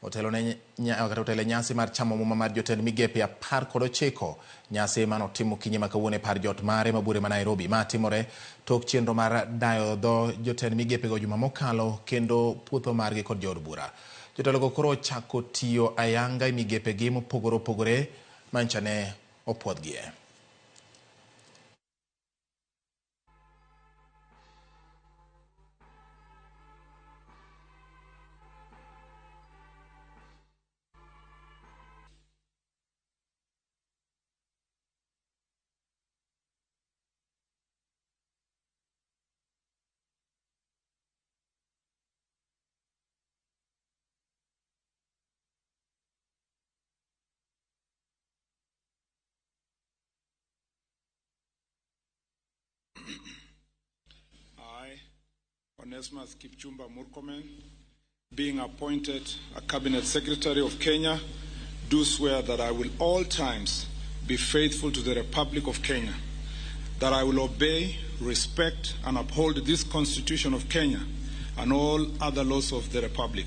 Otelone nyasi mar chamo muma mar jotend migepe 19 nyasi manotimo kinyima kawuone par jot mare mabure ma Nairobi matimore tok chenro mar dayo dho jotend migepe go juma mokalo kendo puotho margi kod jod bura. Jotelo koro chako tiyo ayanga migepe gi mopogore manchane opuodhgie. I, Onesmus Kipchumba Murkomen, being appointed a Cabinet Secretary of Kenya, do swear that I will all times be faithful to the Republic of Kenya, that I will obey, respect, and uphold this Constitution of Kenya and all other laws of the Republic,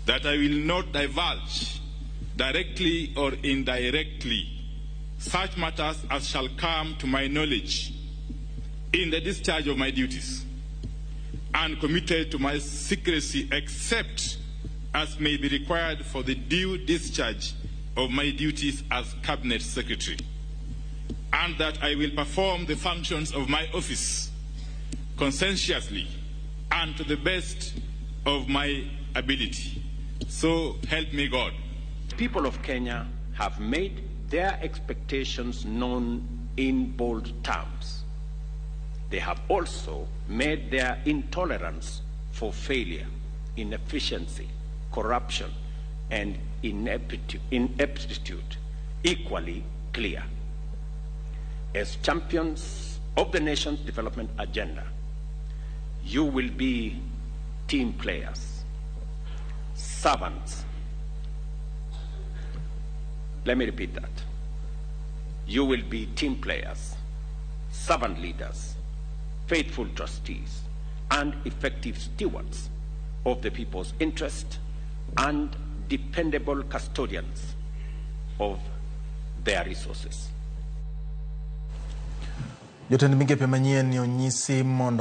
that I will not divulge, directly or indirectly, such matters as shall come to my knowledge in the discharge of my duties, and committed to my secrecy except as may be required for the due discharge of my duties as Cabinet Secretary, and that I will perform the functions of my office conscientiously and to the best of my ability. So help me God. People of Kenya have made their expectations known in bold terms. They have also made their intolerance for failure, inefficiency, corruption, and ineptitude equally clear. As champions of the nation's development agenda, you will be team players, servants. Let me repeat that. You will be team players, servant leaders, faithful trustees, and effective stewards of the people's interest and dependable custodians of their resources. Jotend migepe manyien onyisi mondo